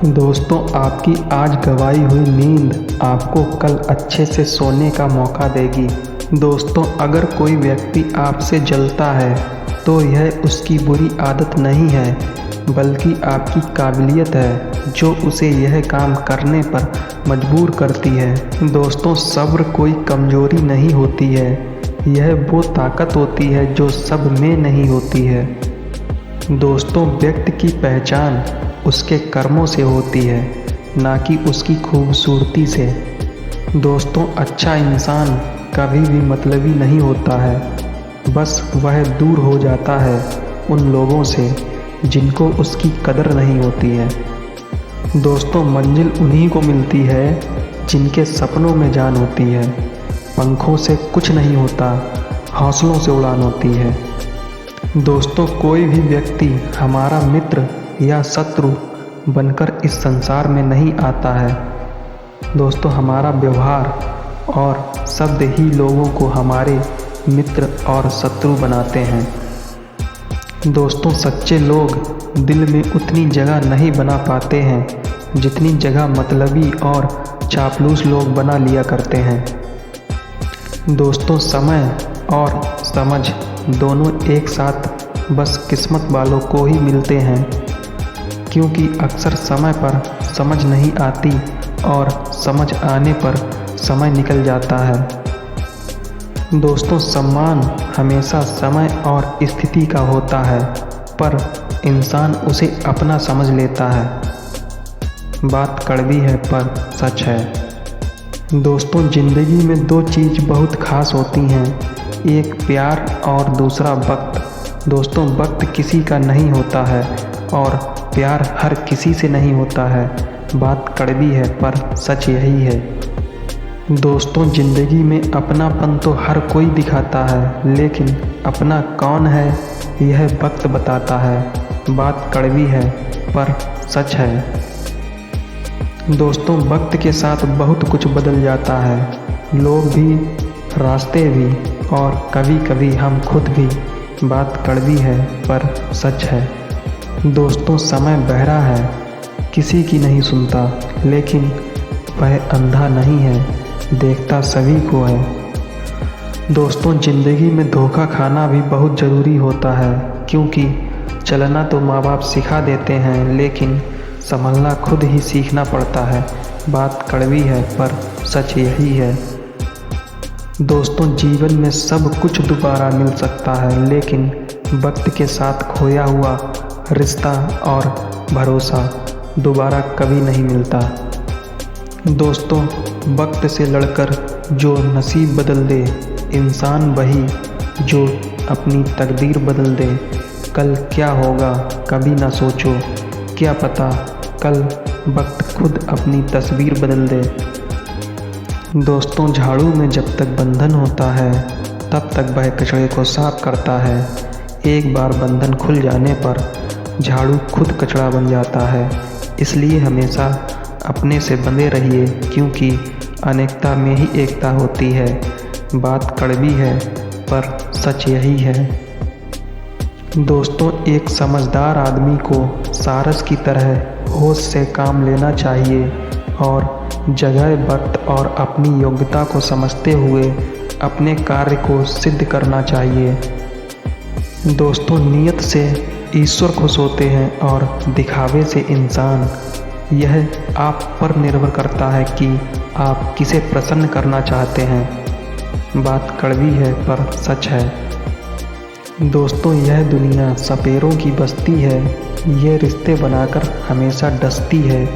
दोस्तों, आपकी आज गंवाई हुई नींद आपको कल अच्छे से सोने का मौका देगी। दोस्तों, अगर कोई व्यक्ति आपसे जलता है तो यह उसकी बुरी आदत नहीं है, बल्कि आपकी काबिलियत है जो उसे यह काम करने पर मजबूर करती है। दोस्तों, सब्र कोई कमजोरी नहीं होती है, यह वो ताकत होती है जो सब में नहीं होती है। दोस्तों, व्यक्ति की पहचान उसके कर्मों से होती है, ना कि उसकी खूबसूरती से। दोस्तों, अच्छा इंसान कभी भी मतलबी नहीं होता है, बस वह दूर हो जाता है उन लोगों से जिनको उसकी कदर नहीं होती है। दोस्तों, मंजिल उन्हीं को मिलती है जिनके सपनों में जान होती है। पंखों से कुछ नहीं होता, हौसलों से उड़ान होती है। दोस्तों, कोई भी व्यक्ति हमारा मित्र या शत्रु बनकर इस संसार में नहीं आता है। दोस्तों, हमारा व्यवहार और शब्द ही लोगों को हमारे मित्र और शत्रु बनाते हैं। दोस्तों, सच्चे लोग दिल में उतनी जगह नहीं बना पाते हैं जितनी जगह मतलबी और चापलूस लोग बना लिया करते हैं। दोस्तों, समय और समझ दोनों एक साथ बस किस्मत वालों को ही मिलते हैं, क्योंकि अक्सर समय पर समझ नहीं आती और समझ आने पर समय निकल जाता है। दोस्तों, सम्मान हमेशा समय और स्थिति का होता है, पर इंसान उसे अपना समझ लेता है। बात कड़वी है पर सच है। दोस्तों, ज़िंदगी में दो चीज़ बहुत खास होती हैं, एक प्यार और दूसरा वक्त। दोस्तों, वक्त किसी का नहीं होता है और प्यार हर किसी से नहीं होता है। बात कड़वी है पर सच यही है। दोस्तों, ज़िंदगी में अपनापन तो हर कोई दिखाता है, लेकिन अपना कौन है यह वक्त बताता है। बात कड़वी है पर सच है। दोस्तों, वक्त के साथ बहुत कुछ बदल जाता है, लोग भी, रास्ते भी और कभी कभी हम खुद भी। बात कड़वी है पर सच है। दोस्तों, समय बहरा है, किसी की नहीं सुनता, लेकिन वह अंधा नहीं है, देखता सभी को है। दोस्तों, ज़िंदगी में धोखा खाना भी बहुत ज़रूरी होता है, क्योंकि चलना तो माँ बाप सिखा देते हैं, लेकिन संभलना खुद ही सीखना पड़ता है। बात कड़वी है पर सच यही है। दोस्तों, जीवन में सब कुछ दोबारा मिल सकता है, लेकिन वक्त के साथ खोया हुआ रिश्ता और भरोसा दोबारा कभी नहीं मिलता। दोस्तों, वक्त से लड़कर जो नसीब बदल दे, इंसान वही जो अपनी तकदीर बदल दे। कल क्या होगा कभी ना सोचो, क्या पता कल वक्त खुद अपनी तस्वीर बदल दे। दोस्तों, झाड़ू में जब तक बंधन होता है तब तक वह कचरे को साफ करता है। एक बार बंधन खुल जाने पर झाड़ू खुद कचरा बन जाता है। इसलिए हमेशा अपने से बंधे रहिए, क्योंकि अनेकता में ही एकता होती है। बात कड़वी है पर सच यही है। दोस्तों, एक समझदार आदमी को सारस की तरह होश से काम लेना चाहिए और जगह, वक्त और अपनी योग्यता को समझते हुए अपने कार्य को सिद्ध करना चाहिए। दोस्तों, नियत से ईश्वर खुश होते हैं और दिखावे से इंसान। यह आप पर निर्भर करता है कि आप किसे प्रसन्न करना चाहते हैं। बात कड़वी है पर सच है। दोस्तों, यह दुनिया सपेरों की बस्ती है, ये रिश्ते बनाकर हमेशा डसती है।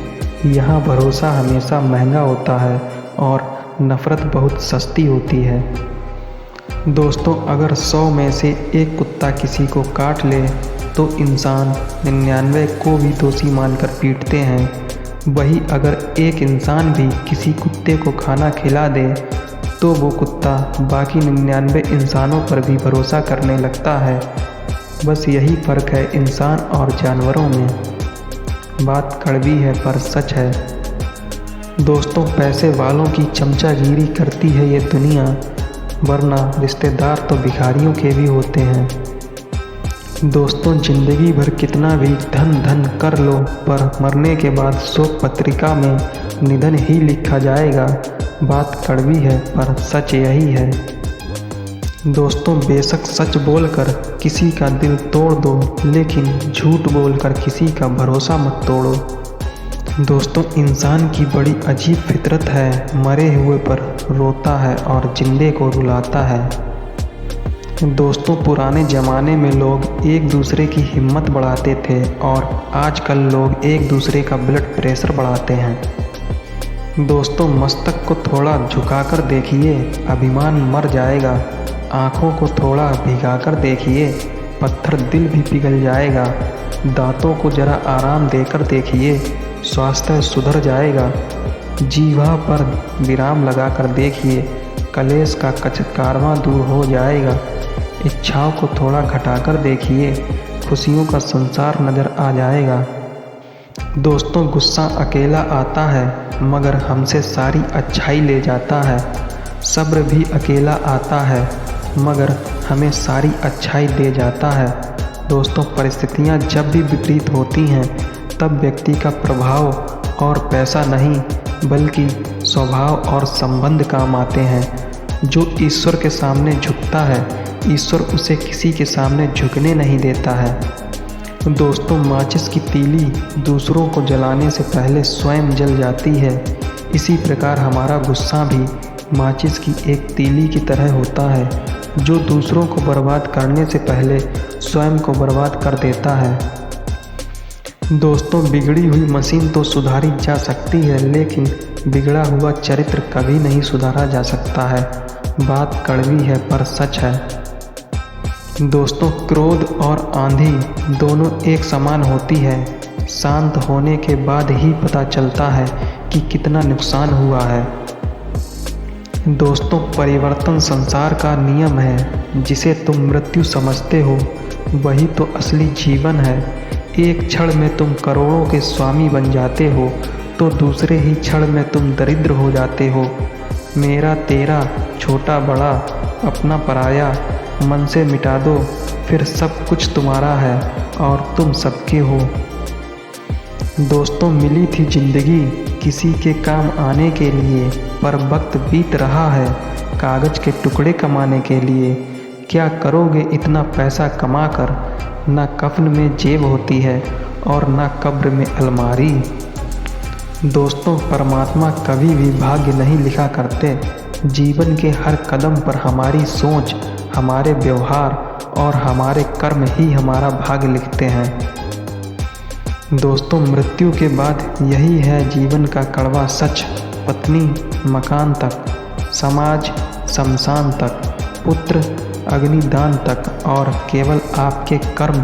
यहाँ भरोसा हमेशा महंगा होता है और नफ़रत बहुत सस्ती होती है। दोस्तों, अगर 100 में से एक कुत्ता किसी को काट ले तो इंसान 99 को भी दोषी मानकर पीटते हैं। वही अगर एक इंसान भी किसी कुत्ते को खाना खिला दे तो वो कुत्ता बाकी 99 इंसानों पर भी भरोसा करने लगता है। बस यही फ़र्क है इंसान और जानवरों में। बात कड़वी है पर सच है। दोस्तों, पैसे वालों की चमचागिरी करती है ये दुनिया, वरना रिश्तेदार तो भिखारियों के भी होते हैं। दोस्तों, जिंदगी भर कितना भी धन धन कर लो, पर मरने के बाद शोक पत्रिका में निधन ही लिखा जाएगा। बात कड़वी है पर सच यही है। दोस्तों, बेशक सच बोलकर किसी का दिल तोड़ दो, लेकिन झूठ बोलकर किसी का भरोसा मत तोड़ो। दोस्तों, इंसान की बड़ी अजीब फितरत है, मरे हुए पर रोता है और जिंदे को रुलाता है। दोस्तों, पुराने ज़माने में लोग एक दूसरे की हिम्मत बढ़ाते थे और आजकल लोग एक दूसरे का ब्लड प्रेशर बढ़ाते हैं। दोस्तों, मस्तक को थोड़ा झुकाकर देखिए, अभिमान मर जाएगा। आँखों को थोड़ा भिगाकर देखिए, पत्थर दिल भी पिघल जाएगा। दांतों को जरा आराम देकर देखिए, स्वास्थ्य सुधर जाएगा। जीवा पर विराम लगाकर देखिए, कलेश का कारवां दूर हो जाएगा। इच्छाओं को थोड़ा घटाकर देखिए, खुशियों का संसार नजर आ जाएगा। दोस्तों, गुस्सा अकेला आता है मगर हमसे सारी अच्छाई ले जाता है। सब्र भी अकेला आता है मगर हमें सारी अच्छाई दे जाता है। दोस्तों, परिस्थितियां जब भी विपरीत होती हैं तब व्यक्ति का प्रभाव और पैसा नहीं बल्कि स्वभाव और संबंध काम आते हैं। जो ईश्वर के सामने झुकता है, ईश्वर उसे किसी के सामने झुकने नहीं देता है। दोस्तों, माचिस की तीली दूसरों को जलाने से पहले स्वयं जल जाती है। इसी प्रकार हमारा गुस्सा भी माचिस की एक तीली की तरह होता है, जो दूसरों को बर्बाद करने से पहले स्वयं को बर्बाद कर देता है। दोस्तों, बिगड़ी हुई मशीन तो सुधारी जा सकती है, लेकिन बिगड़ा हुआ चरित्र कभी नहीं सुधारा जा सकता है। बात कड़वी है पर सच है। दोस्तों, क्रोध और आंधी दोनों एक समान होती है। शांत होने के बाद ही पता चलता है कि कितना नुकसान हुआ है। दोस्तों, परिवर्तन संसार का नियम है। जिसे तुम मृत्यु समझते हो वही तो असली जीवन है। एक क्षण में तुम करोड़ों के स्वामी बन जाते हो तो दूसरे ही क्षण में तुम दरिद्र हो जाते हो। मेरा तेरा, छोटा बड़ा, अपना पराया, मन से मिटा दो, फिर सब कुछ तुम्हारा है और तुम सबके हो। दोस्तों, मिली थी जिंदगी किसी के काम आने के लिए, पर वक्त बीत रहा है कागज के टुकड़े कमाने के लिए। क्या करोगे इतना पैसा कमाकर? ना कफन में जेब होती है और ना कब्र में अलमारी। दोस्तों, परमात्मा कभी भी भाग्य नहीं लिखा करते। जीवन के हर कदम पर हमारी सोच, हमारे व्यवहार और हमारे कर्म ही हमारा भाग्य लिखते हैं। दोस्तों, मृत्यु के बाद यही है जीवन का कड़वा सच। पत्नी मकान तक, समाज शमशान तक, पुत्र अग्निदान तक और केवल आपके कर्म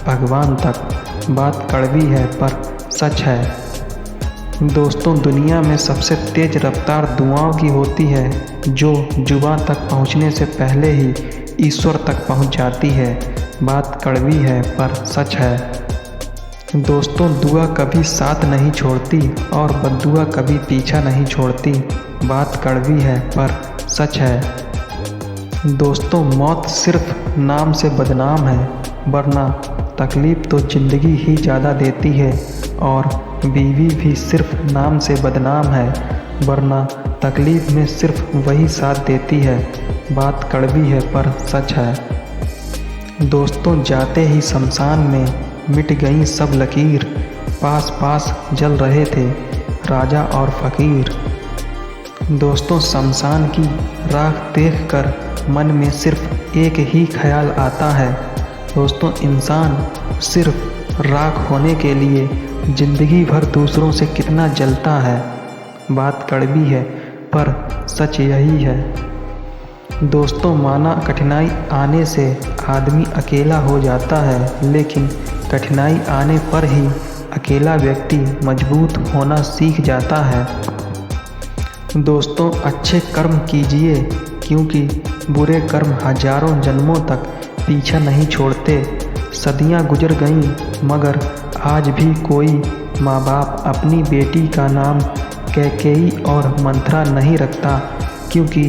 भगवान तक। बात कड़वी है पर सच है। दोस्तों, दुनिया में सबसे तेज रफ्तार दुआओं की होती है, जो जुबां तक पहुंचने से पहले ही ईश्वर तक पहुंच जाती है। बात कड़वी है पर सच है। दोस्तों, दुआ कभी साथ नहीं छोड़ती और बद्दुआ कभी पीछा नहीं छोड़ती। बात कड़वी है पर सच है। दोस्तों, मौत सिर्फ नाम से बदनाम है, वरना तकलीफ़ तो ज़िंदगी ही ज़्यादा देती है। और बीवी भी सिर्फ नाम से बदनाम है, वरना तकलीफ़ में सिर्फ वही साथ देती है। बात कड़वी है पर सच है। दोस्तों, जाते ही शमशान में मिट गई सब लकीर, पास पास जल रहे थे राजा और फ़कीर। दोस्तों, शमशान की राख देखकर मन में सिर्फ एक ही ख्याल आता है। दोस्तों, इंसान सिर्फ राख होने के लिए ज़िंदगी भर दूसरों से कितना जलता है। बात कड़वी है पर सच यही है। दोस्तों, माना कठिनाई आने से आदमी अकेला हो जाता है, लेकिन कठिनाई आने पर ही अकेला व्यक्ति मजबूत होना सीख जाता है। दोस्तों, अच्छे कर्म कीजिए, क्योंकि बुरे कर्म हजारों जन्मों तक पीछा नहीं छोड़ते। सदियां गुजर गईं मगर आज भी कोई माँ बाप अपनी बेटी का नाम कैकेयी और मंथरा नहीं रखता, क्योंकि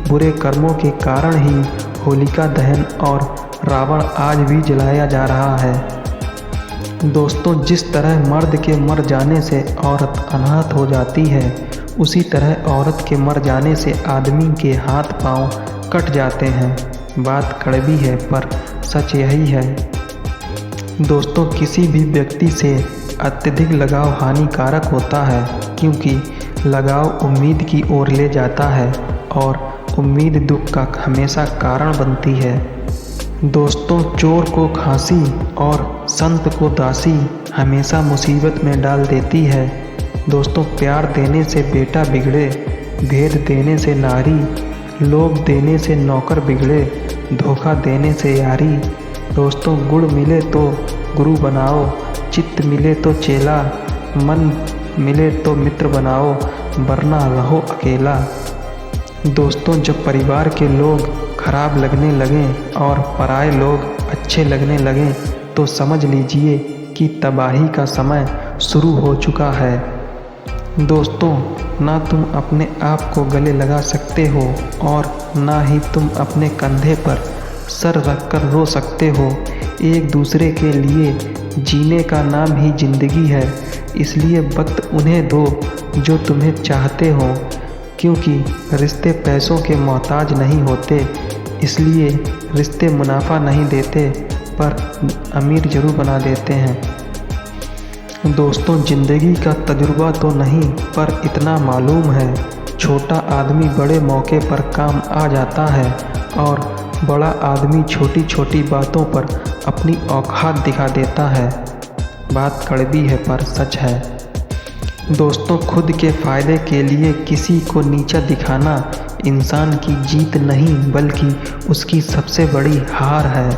बुरे कर्मों के कारण ही होलिका दहन और रावण आज भी जलाया जा रहा है। दोस्तों, जिस तरह मर्द के मर जाने से औरत अनाथ हो जाती है, उसी तरह औरत के मर जाने से आदमी के हाथ पांव कट जाते हैं। बात कड़वी है पर सच यही है। दोस्तों, किसी भी व्यक्ति से अत्यधिक लगाव हानिकारक होता है, क्योंकि लगाव उम्मीद की ओर ले जाता है और उम्मीद दुख का हमेशा कारण बनती है। दोस्तों, चोर को फांसी और संत को दासी हमेशा मुसीबत में डाल देती है। दोस्तों, प्यार देने से बेटा बिगड़े, भेद देने से नारी, लोभ देने से नौकर बिगड़े, धोखा देने से यारी। दोस्तों, गुण मिले तो गुरु बनाओ, चित्त मिले तो चेला, मन मिले तो मित्र बनाओ, वरना रहो अकेला। दोस्तों, जब परिवार के लोग खराब लगने लगें और पराये लोग अच्छे लगने लगें, तो समझ लीजिए कि तबाही का समय शुरू हो चुका है। दोस्तों, ना तुम अपने आप को गले लगा सकते हो और ना ही तुम अपने कंधे पर सर रखकर रो सकते हो। एक दूसरे के लिए जीने का नाम ही जिंदगी है, इसलिए वक्त उन्हें दो जो तुम्हें चाहते हो, क्योंकि रिश्ते पैसों के मोहताज नहीं होते। इसलिए रिश्ते मुनाफा नहीं देते पर अमीर जरूर बना देते हैं। दोस्तों, ज़िंदगी का तजुर्बा तो नहीं पर इतना मालूम है, छोटा आदमी बड़े मौके पर काम आ जाता है और बड़ा आदमी छोटी छोटी बातों पर अपनी औकात दिखा देता है। बात कड़वी है पर सच है। दोस्तों, खुद के फ़ायदे के लिए किसी को नीचा दिखाना इंसान की जीत नहीं बल्कि उसकी सबसे बड़ी हार है।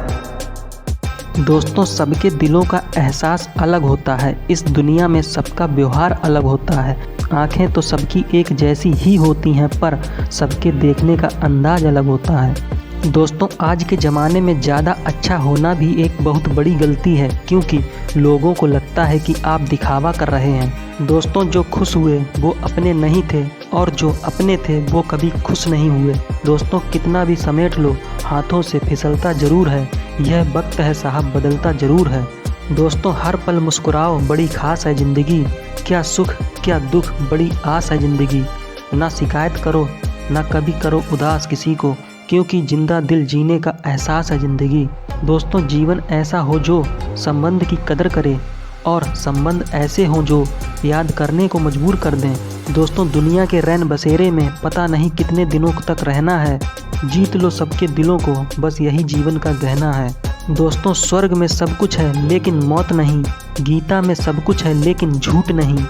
दोस्तों, सबके दिलों का एहसास अलग होता है। इस दुनिया में सबका व्यवहार अलग होता है। आंखें तो सबकी एक जैसी ही होती हैं पर सबके देखने का अंदाज अलग होता है। दोस्तों, आज के ज़माने में ज़्यादा अच्छा होना भी एक बहुत बड़ी गलती है, क्योंकि लोगों को लगता है कि आप दिखावा कर रहे हैं। दोस्तों, जो खुश हुए वो अपने नहीं थे और जो अपने थे वो कभी खुश नहीं हुए। दोस्तों, कितना भी समेट लो, हाथों से फिसलता ज़रूर है। यह वक्त है साहब, बदलता ज़रूर है। दोस्तों, हर पल मुस्कुराओ, बड़ी खास है ज़िंदगी। क्या सुख क्या दुख, बड़ी आस है ज़िंदगी। ना शिकायत करो, ना कभी करो उदास किसी को, क्योंकि जिंदा दिल जीने का एहसास है ज़िंदगी। दोस्तों, जीवन ऐसा हो जो संबंध की कदर करे और संबंध ऐसे हों जो याद करने को मजबूर कर दें। दोस्तों, दुनिया के रैन बसेरे में पता नहीं कितने दिनों तक रहना है। जीत लो सबके दिलों को, बस यही जीवन का गहना है। दोस्तों, स्वर्ग में सब कुछ है लेकिन मौत नहीं। गीता में सब कुछ है लेकिन झूठ नहीं।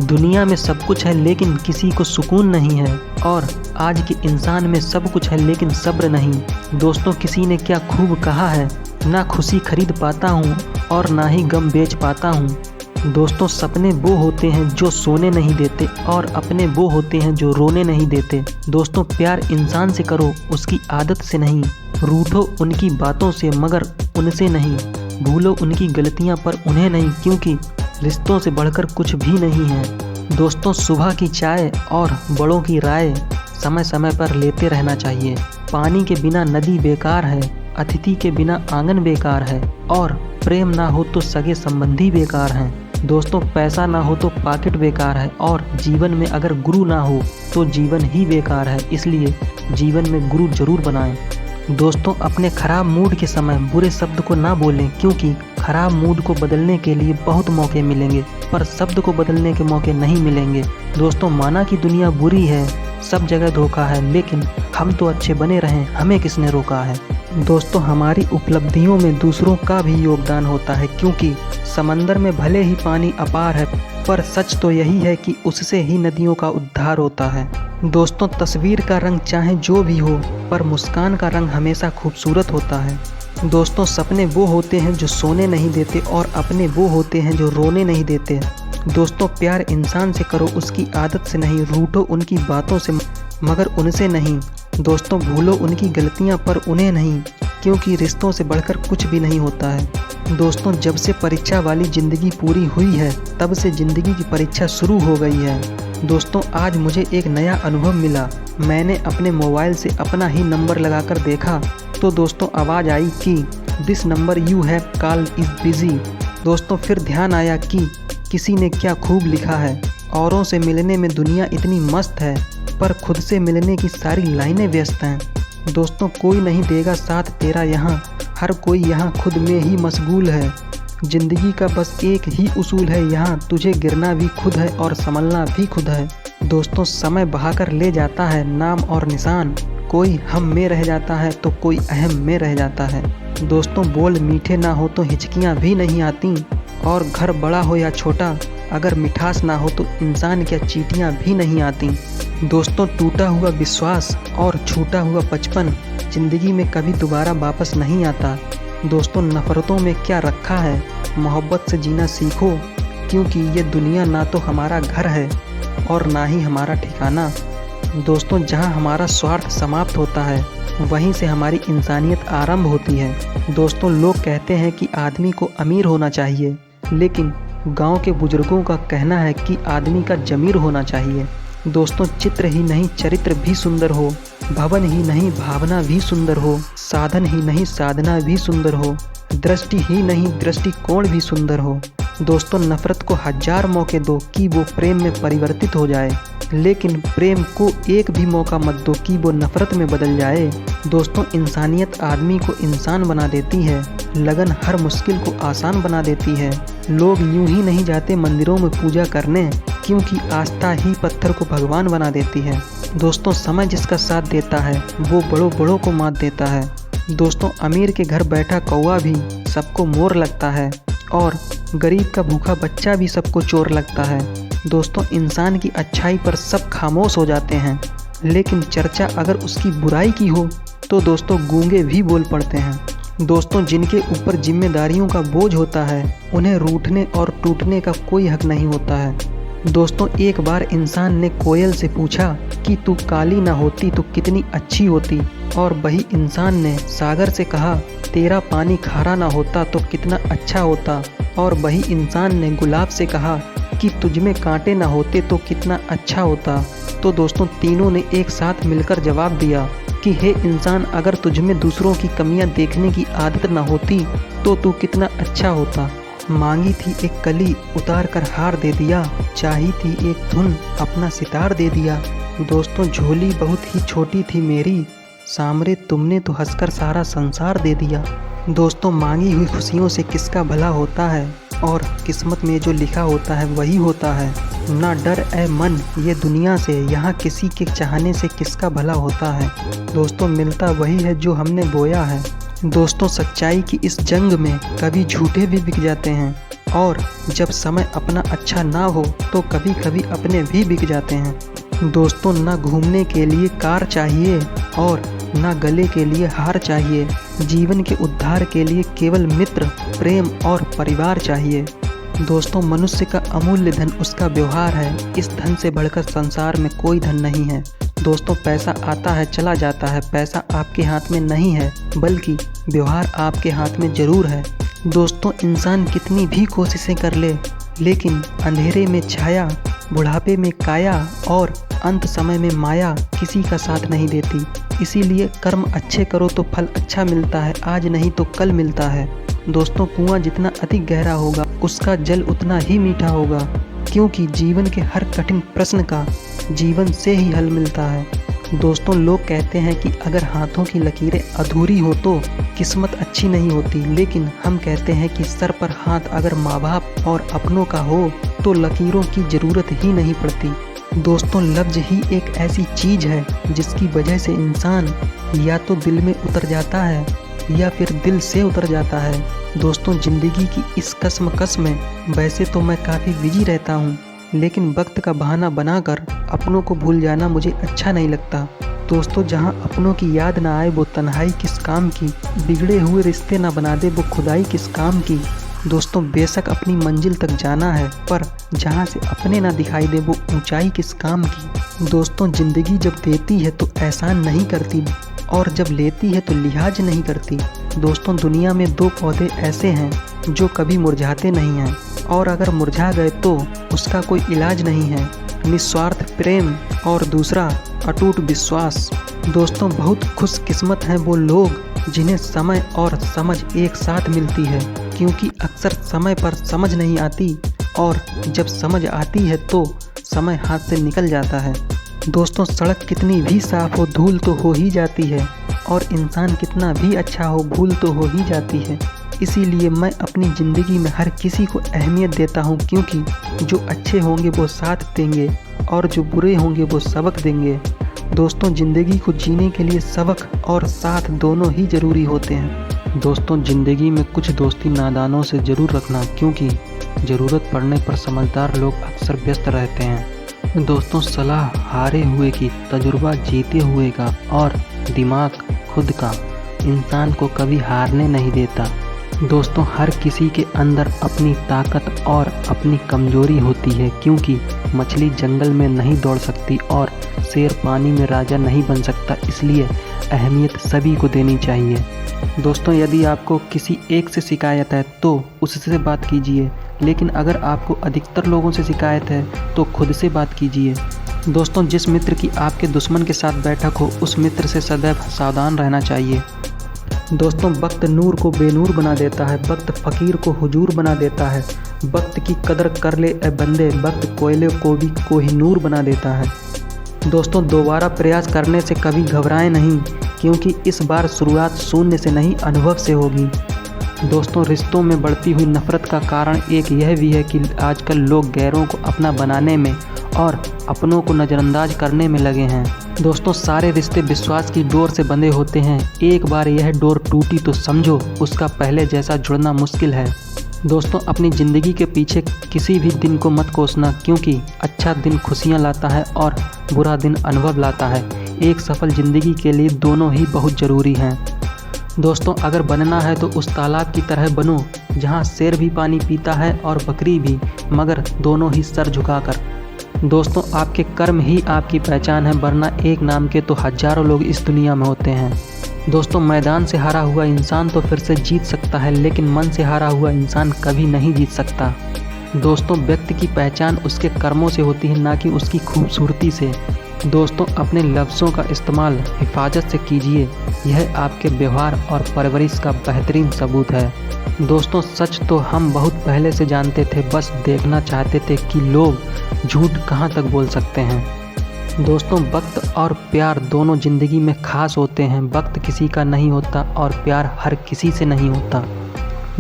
दुनिया में सब कुछ है लेकिन किसी को सुकून नहीं है। और आज के इंसान में सब कुछ है लेकिन सब्र नहीं। दोस्तों, किसी ने क्या खूब कहा है, ना खुशी खरीद पाता हूँ और ना ही गम बेच पाता हूँ। दोस्तों, सपने वो होते हैं जो सोने नहीं देते और अपने वो होते हैं जो रोने नहीं देते। दोस्तों, प्यार इंसान से करो, उसकी आदत से नहीं। रूठो उनकी बातों से मगर उनसे नहीं। भूलो उनकी गलतियाँ पर उन्हें नहीं, क्योंकि रिश्तों से बढ़कर कुछ भी नहीं है। दोस्तों, सुबह की चाय और बड़ों की राय समय समय पर लेते रहना चाहिए। पानी के बिना नदी बेकार है, अतिथि के बिना आंगन बेकार है और प्रेम ना हो तो सगे संबंधी बेकार हैं। दोस्तों, पैसा ना हो तो पॉकेट बेकार है और जीवन में अगर गुरु ना हो तो जीवन ही बेकार है। इसलिए जीवन में गुरु जरूर बनाएं। दोस्तों, अपने खराब मूड के समय बुरे शब्द को ना बोलें, क्योंकि खराब मूड को बदलने के लिए बहुत मौके मिलेंगे पर शब्द को बदलने के मौके नहीं मिलेंगे। दोस्तों, माना कि दुनिया बुरी है, सब जगह धोखा है, लेकिन हम तो अच्छे बने रहें, हमें किसने रोका है। दोस्तों, हमारी उपलब्धियों में दूसरों का भी योगदान होता है, क्योंकि समंदर में भले ही पानी अपार है पर सच तो यही है कि उससे ही नदियों का उद्धार होता है। दोस्तों, तस्वीर का रंग चाहे जो भी हो पर मुस्कान का रंग हमेशा खूबसूरत होता है। दोस्तों, सपने वो होते हैं जो सोने नहीं देते और अपने वो होते हैं जो रोने नहीं देते। दोस्तों, प्यार इंसान से करो, उसकी आदत से नहीं। रूठो उनकी बातों से मगर उनसे नहीं। दोस्तों, भूलो उनकी गलतियां पर उन्हें नहीं, क्योंकि रिश्तों से बढ़कर कुछ भी नहीं होता है। दोस्तों, जब से परीक्षा वाली ज़िंदगी पूरी हुई है तब से ज़िंदगी की परीक्षा शुरू हो गई है। दोस्तों, आज मुझे एक नया अनुभव मिला। मैंने अपने मोबाइल से अपना ही नंबर लगाकर देखा तो दोस्तों आवाज़ आई कि this number you have called is busy. दोस्तों फिर ध्यान आया कि किसी ने क्या खूब लिखा है, औरों से मिलने में दुनिया इतनी मस्त है, पर खुद से मिलने की सारी लाइनें व्यस्त हैं। दोस्तों कोई नहीं देगा साथ तेरा यहाँ, हर कोई यहाँ खुद में ही मशगूल है। ज़िंदगी का बस एक ही उसूल है यहाँ, तुझे गिरना भी खुद है और संभलना भी खुद है। दोस्तों समय बहाकर ले जाता है नाम और निशान, कोई हम में रह जाता है तो कोई अहम में रह जाता है। दोस्तों बोल मीठे ना हो तो हिचकियाँ भी नहीं आती, और घर बड़ा हो या छोटा अगर मिठास ना हो तो इंसान क्या चींटियाँ भी नहीं आती। दोस्तों टूटा हुआ विश्वास और छूटा हुआ बचपन ज़िंदगी में कभी दोबारा वापस नहीं आता। दोस्तों नफ़रतों में क्या रखा है, मोहब्बत से जीना सीखो, क्योंकि ये दुनिया ना तो हमारा घर है और ना ही हमारा ठिकाना। दोस्तों जहाँ हमारा स्वार्थ समाप्त होता है वहीं से हमारी इंसानियत आरंभ होती है। दोस्तों लोग कहते हैं कि आदमी को अमीर होना चाहिए, लेकिन गांव के बुजुर्गों का कहना है कि आदमी का ज़मीर होना चाहिए। दोस्तों चित्र ही नहीं चरित्र भी सुंदर हो, भवन ही नहीं भावना भी सुंदर हो, साधन ही नहीं साधना भी सुंदर हो, दृष्टि ही नहीं दृष्टिकोण भी सुंदर हो। दोस्तों नफ़रत को 1000 मौके दो कि वो प्रेम में परिवर्तित हो जाए, लेकिन प्रेम को एक भी मौका मत दो कि वो नफ़रत में बदल जाए। दोस्तों इंसानियत आदमी को इंसान बना देती है, लगन हर मुश्किल को आसान बना देती है। लोग यूं ही नहीं जाते मंदिरों में पूजा करने, क्योंकि आस्था ही पत्थर को भगवान बना देती है। दोस्तों समय जिसका साथ देता है वो बड़ों बड़ों को मात देता है। दोस्तों अमीर के घर बैठा कौवा भी सबको मोर लगता है, और गरीब का भूखा बच्चा भी सबको चोर लगता है। दोस्तों इंसान की अच्छाई पर सब खामोश हो जाते हैं, लेकिन चर्चा अगर उसकी बुराई की हो तो दोस्तों गूंगे भी बोल पड़ते हैं। दोस्तों जिनके ऊपर जिम्मेदारियों का बोझ होता है उन्हें रूठने और टूटने का कोई हक नहीं होता है। दोस्तों एक बार इंसान ने कोयल से पूछा कि तू काली ना होती तो कितनी अच्छी होती, और वही इंसान ने सागर से कहा तेरा पानी खारा ना होता तो कितना अच्छा होता, और वही इंसान ने गुलाब से कहा कि तुझमें कांटे ना होते तो कितना अच्छा होता। तो दोस्तों तीनों ने एक साथ मिलकर जवाब दिया कि हे इंसान, अगर तुझमें दूसरों की कमियां देखने की आदत ना होती तो तू कितना अच्छा होता। मांगी थी एक कली उतार कर हार दे दिया, चाही थी एक धुन अपना सितार दे दिया। दोस्तों झोली बहुत ही छोटी थी मेरी, सामने तुमने तो हंसकर सारा संसार दे दिया। दोस्तों मांगी हुई खुशियों से किसका भला होता है, और किस्मत में जो लिखा होता है वही होता है। ना डर ए मन ये दुनिया से, यहाँ किसी के चाहने से किसका भला होता है। दोस्तों मिलता वही है जो हमने बोया है। दोस्तों सच्चाई की इस जंग में कभी झूठे भी बिक जाते हैं, और जब समय अपना अच्छा ना हो तो कभी कभी अपने भी बिक जाते हैं। दोस्तों ना घूमने के लिए कार चाहिए और ना गले के लिए हार चाहिए, जीवन के उद्धार के लिए केवल मित्र, प्रेम और परिवार चाहिए। दोस्तों मनुष्य का अमूल्य धन उसका व्यवहार है, इस धन से बढ़कर संसार में कोई धन नहीं है। दोस्तों पैसा आता है चला जाता है, पैसा आपके हाथ में नहीं है, बल्कि व्यवहार आपके हाथ में ज़रूर है। दोस्तों इंसान कितनी भी कोशिशें कर ले, लेकिन अंधेरे में छाया, बुढ़ापे में काया और अंत समय में माया किसी का साथ नहीं देती। इसीलिए कर्म अच्छे करो तो फल अच्छा मिलता है, आज नहीं तो कल मिलता है। दोस्तों कुआं जितना अधिक गहरा होगा उसका जल उतना ही मीठा होगा, क्योंकि जीवन के हर कठिन प्रश्न का जीवन से ही हल मिलता है। दोस्तों लोग कहते हैं कि अगर हाथों की लकीरें अधूरी हो तो किस्मत अच्छी नहीं होती, लेकिन हम कहते हैं कि सर पर हाथ अगर माँ बाप और अपनों का हो तो लकीरों की ज़रूरत ही नहीं पड़ती। दोस्तों लफ्ज़ ही एक ऐसी चीज़ है जिसकी वजह से इंसान या तो दिल में उतर जाता है या फिर दिल से उतर जाता है। दोस्तों ज़िंदगी की इस कश्मकश में वैसे तो मैं काफ़ी बिजी रहता हूँ, लेकिन वक्त का बहाना बनाकर अपनों को भूल जाना मुझे अच्छा नहीं लगता। दोस्तों जहाँ अपनों की याद ना आए वो तन्हाई किस काम की, बिगड़े हुए रिश्ते ना बना दे वो खुदाई किस काम की। दोस्तों बेशक अपनी मंजिल तक जाना है, पर जहाँ से अपने ना दिखाई दे वो ऊंचाई किस काम की। दोस्तों ज़िंदगी जब देती है तो एहसान नहीं करती, और जब लेती है तो लिहाज नहीं करती। दोस्तों दुनिया में दो पौधे ऐसे हैं जो कभी मुरझाते नहीं हैं, और अगर मुरझा गए तो उसका कोई इलाज नहीं है, निस्वार्थ प्रेम और दूसरा अटूट विश्वास। दोस्तों बहुत खुशकिस्मत हैं वो लोग जिन्हें समय और समझ एक साथ मिलती है, क्योंकि अक्सर समय पर समझ नहीं आती और जब समझ आती है तो समय हाथ से निकल जाता है। दोस्तों, सड़क कितनी भी साफ हो धूल तो हो ही जाती है और इंसान कितना भी अच्छा हो भूल तो हो ही जाती है। इसीलिए मैं अपनी ज़िंदगी में हर किसी को अहमियत देता हूँ, क्योंकि जो अच्छे होंगे वो साथ देंगे और जो बुरे होंगे वो सबक देंगे। दोस्तों, ज़िंदगी को जीने के लिए सबक और साथ दोनों ही ज़रूरी होते हैं। दोस्तों, ज़िंदगी में कुछ दोस्ती नादानों से ज़रूर रखना, क्योंकि ज़रूरत पड़ने पर समझदार लोग अक्सर व्यस्त रहते हैं। दोस्तों, सलाह हारे हुए की, तजुर्बा जीते हुए का और दिमाग खुद का इंसान को कभी हारने नहीं देता। दोस्तों, हर किसी के अंदर अपनी ताकत और अपनी कमजोरी होती है, क्योंकि मछली जंगल में नहीं दौड़ सकती और शेर पानी में राजा नहीं बन सकता। इसलिए अहमियत सभी को देनी चाहिए। दोस्तों, यदि आपको किसी एक से शिकायत है तो उससे बात कीजिए, लेकिन अगर आपको अधिकतर लोगों से शिकायत है तो खुद से बात कीजिए। दोस्तों, जिस मित्र की आपके दुश्मन के साथ बैठक हो उस मित्र से सदैव सावधान रहना चाहिए। दोस्तों, वक्त नूर को बेनूर बना देता है, वक्त फ़कीर को हुजूर बना देता है। वक्त की कदर कर ले ए बंदे, वक्त कोयले को भी कोहिनूर बना देता है। दोस्तों, दोबारा प्रयास करने से कभी घबराएं नहीं, क्योंकि इस बार शुरुआत शून्य से नहीं अनुभव से होगी। दोस्तों, रिश्तों में बढ़ती हुई नफरत का कारण एक यह भी है कि आजकल लोग गैरों को अपना बनाने में और अपनों को नज़रअंदाज करने में लगे हैं। दोस्तों, सारे रिश्ते विश्वास की डोर से बंधे होते हैं। एक बार यह डोर टूटी तो समझो उसका पहले जैसा जुड़ना मुश्किल है। दोस्तों, अपनी ज़िंदगी के पीछे किसी भी दिन को मत कोसना, क्योंकि अच्छा दिन खुशियाँ लाता है और बुरा दिन अनुभव लाता है। एक सफल ज़िंदगी के लिए दोनों ही बहुत ज़रूरी हैं। दोस्तों, अगर बनना है तो उस तालाब की तरह बनो जहाँ शेर भी पानी पीता है और बकरी भी, मगर दोनों ही सर झुकाकर। दोस्तों, आपके कर्म ही आपकी पहचान है, वरना एक नाम के तो हजारों लोग इस दुनिया में होते हैं। दोस्तों, मैदान से हारा हुआ इंसान तो फिर से जीत सकता है, लेकिन मन से हारा हुआ इंसान कभी नहीं जीत सकता। दोस्तों, व्यक्ति की पहचान उसके कर्मों से होती है, ना कि उसकी खूबसूरती से। दोस्तों, अपने लफ्ज़ों का इस्तेमाल हिफाजत से कीजिए, यह आपके व्यवहार और परवरिश का बेहतरीन सबूत है। दोस्तों, सच तो हम बहुत पहले से जानते थे, बस देखना चाहते थे कि लोग झूठ कहाँ तक बोल सकते हैं। दोस्तों, वक्त और प्यार दोनों ज़िंदगी में खास होते हैं। वक्त किसी का नहीं होता और प्यार हर किसी से नहीं होता।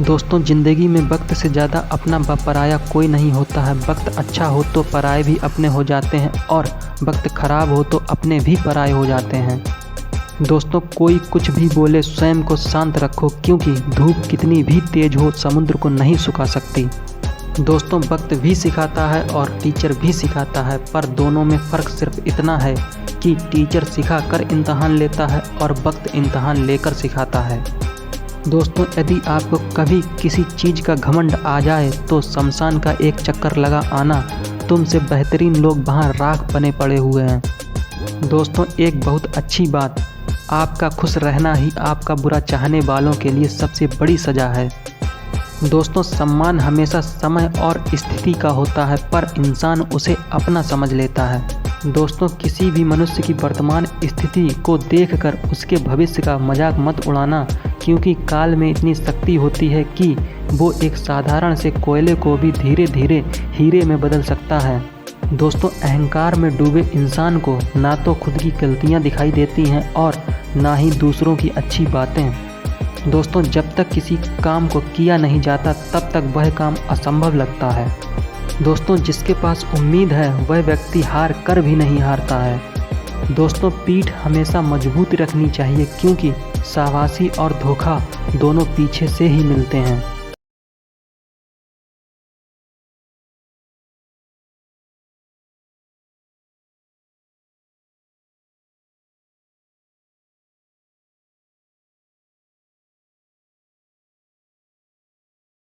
दोस्तों, ज़िंदगी में वक्त से ज़्यादा अपना व पराया कोई नहीं होता है। वक्त अच्छा हो तो पराये भी अपने हो जाते हैं और वक्त ख़राब हो तो अपने भी पराये हो जाते हैं। दोस्तों, कोई कुछ भी बोले स्वयं को शांत रखो, क्योंकि धूप कितनी भी तेज हो समुद्र को नहीं सुखा सकती। दोस्तों, वक्त भी सिखाता है और टीचर भी सिखाता है, पर दोनों में फ़र्क सिर्फ इतना है कि टीचर सिखा कर इम्तहान लेता है और वक्त इम्तहान लेकर सिखाता है। दोस्तों, यदि आपको कभी किसी चीज़ का घमंड आ जाए तो शमशान का एक चक्कर लगा आना, तुमसे बेहतरीन लोग वहाँ राख बने पड़े हुए हैं। दोस्तों, एक बहुत अच्छी बात, आपका खुश रहना ही आपका बुरा चाहने वालों के लिए सबसे बड़ी सज़ा है। दोस्तों, सम्मान हमेशा समय और स्थिति का होता है, पर इंसान उसे अपना समझ लेता है। दोस्तों, किसी भी मनुष्य की वर्तमान स्थिति को देखकर उसके भविष्य का मजाक मत उड़ाना, क्योंकि काल में इतनी शक्ति होती है कि वो एक साधारण से कोयले को भी धीरे धीरे हीरे में बदल सकता है। दोस्तों, अहंकार में डूबे इंसान को ना तो खुद की गलतियाँ दिखाई देती हैं और ना ही दूसरों की अच्छी बातें। दोस्तों, जब तक किसी काम को किया नहीं जाता तब तक वह काम असंभव लगता है। दोस्तों, जिसके पास उम्मीद है वह व्यक्ति हार कर भी नहीं हारता है। दोस्तों, पीठ हमेशा मजबूत रखनी चाहिए, क्योंकि शाबाशी और धोखा दोनों पीछे से ही मिलते हैं।